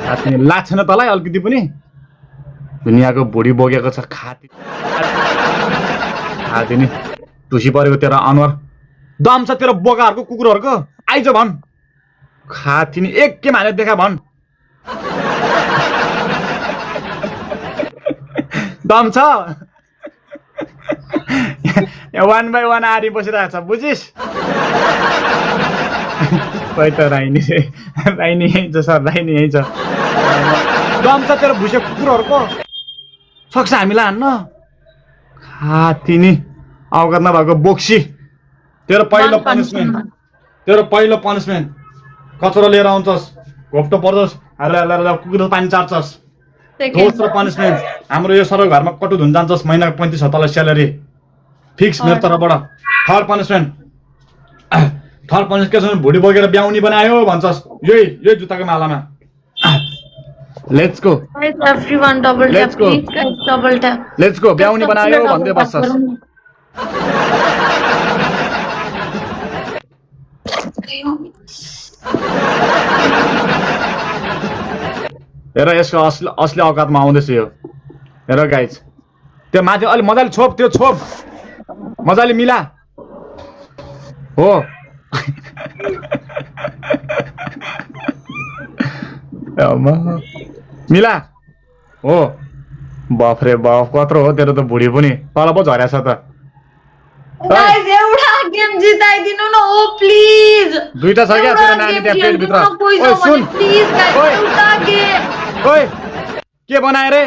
खाती लाग्छ न तँलाई अलिकति पनि दुनियाँको भुडी बोकेको छ खाती नि टुसी परेको तेरो अनुहार दम छ तेरो बोकाहरूको कुकुरहरूको आइज भन् खाती नि एक के हालेर देखा भन् दम छ 1 by 1 आरी बसिरहेको छ बुझिस् खोइ त राइनी यही छ सर राइनी यही छ दम छ तेरो भुसे कुकुरहरूको सक्छ हामीलाई हान्न खाती नि अवगत नभएको बोक्सी तेरो पहिलो पनिसमेन्ट कचरो लिएर आउँछस् घोप्टो पर्छस् कुकुर पानी चार्छस् दोस्रो पनिसमेन्ट हाम्रो यो सबै घरमा कटु धुन जान्छस् महिनाको 35,000 तल स्यालेरी फिक्स मेरो तर्फबाट थर्ड पनिसमेन्ट के छ भुडी बोकेर ब्याउनी बनायो भन्छस् यही जुत्ताको मालामा let's go everyone double tap please guys double tap let's go ब्याउनी बनायो भन्दै बस्छस् हेर यसको असली औकातमा आउँदैछ यो हेर गाइज त्यो माथि अलि मजाले छोप त्यो छोप मजाले मिला हो मिला हो बाफ रे बाफ कत्रो हो तेरो त भुडी पनि तल पो झरेछ त गाइस एउटा गेम जिताइदिनु न ओ प्लिज दुईटा छ क्या तेरो नानी त्यहाँ पेट भित्र ओइ सुन प्लिज गाइस एउटा गेम ओइ के बनाए रे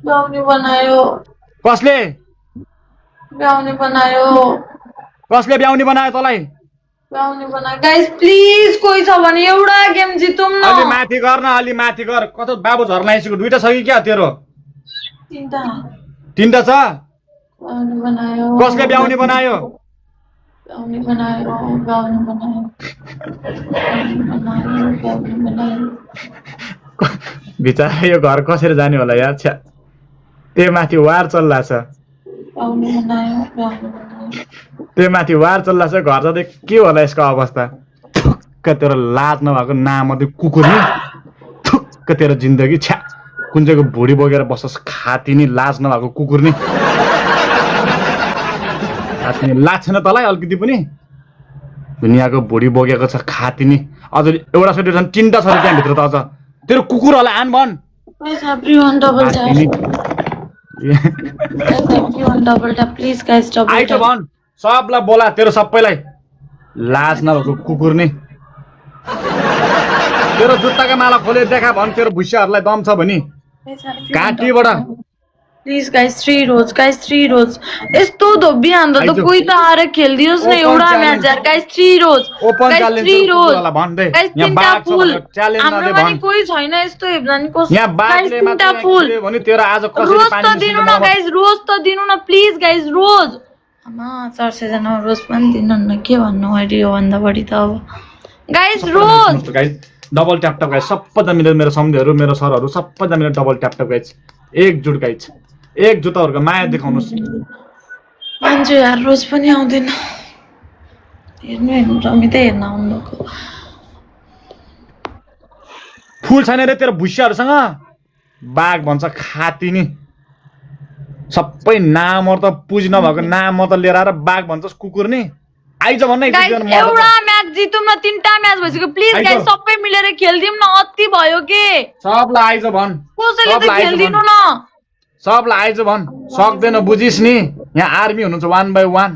ब्याउनी बनायो कसले ब्याउनी बनायो तँलाई ब्याउनी बनायो गाइस प्लिज कोही छ भने एउटा गेम जितौँ न अलि माथि गर कता बाबु झर्न आइसक्यो दुईटा छ कि क्या तेरो तीनटा छ ब्याउनी बनायो कसले ब्याउनी बनायो बिचारा यो घर कसरी जाने होला यार छ्या त्यो माथि वार चल्ला छ त्यो माथि वार चल्ला छ घर जाँदै के होला यसको अवस्था थुक्क तेरो लाज नभएको नामर्दै कुकुर नि थुक्क तेरो जिन्दगी छ्या कुन चाहिँको भुडी बोकेर बस्छस् खाती नि लाज नभएको कुकुर नि खाती नि लाग्छ न तँलाई अलिकति पनि दुनियाँको भुडी बोकेको छ खाती नि अझ एउटा सोटी छन् तीनटा छ त्यहाँभित्र त अझ तेरो कुकुरहरूलाई आन भन् आइज भन् सबलाई बोला तेरो सबैलाई लाज नभएको कुकुर नि तेरो जुत्ताको माला खोले देखा भन् तेरो भुसियाहरूलाई दम छ भने काटीबाट प्लिज गाइस 3 रोज यस्तो धोबी हान्दा त कोही त आएर खेल्दियोस् न एउटा म्याच यार गाइस 3 रोज ओपन च्यालेन्ज होला भन्दै यहाँ बाघ छ च्यालेन्ज नदे भन् कोही छैन यस्तो हेप्दानी कस यहाँ बाघले मात्र भने तेरो आज कसरी पानी दिनु न गाइस रोज त दिनु न प्लिज गाइस रोज अमा 400 जना रोज पनि दिनु न के भन्नु अहिले यो भन्दा बढी त अब गाइस रोज डबल ट्याप ट्याप गाइस सबैजना मिलेर मेरो सम्झेहरु मेरो सरहरु सबैजना मिलेर डबल ट्याप ट्याप गाइस एकजुट गाइस एकजुटहरुको माया देखाउनुस् मान्छे यार रोज पनि आउँदैन हेर्नु रमी त हेर्न आउनुको फुल छैन रे तेरो भुसियाहरुसँग बाघ भन्छ खाती नि सबै नाम त पुज नभएको नाम त लिएर आएर बाघ भन्छस् कुकुर नि आइज भन्न एउटा म्याच जितौँ न तीनटा म्याच भइसक्यो प्लिज गाइस सबै मिलेर खेल्दियौँ न अति भयो के सबलाई आइज भन् कसैले त खेल्दिनु न सबलाई आइज भन् सक्दैन बुझिस् नि यहाँ आर्मी हुनुहुन्छ 1 by 1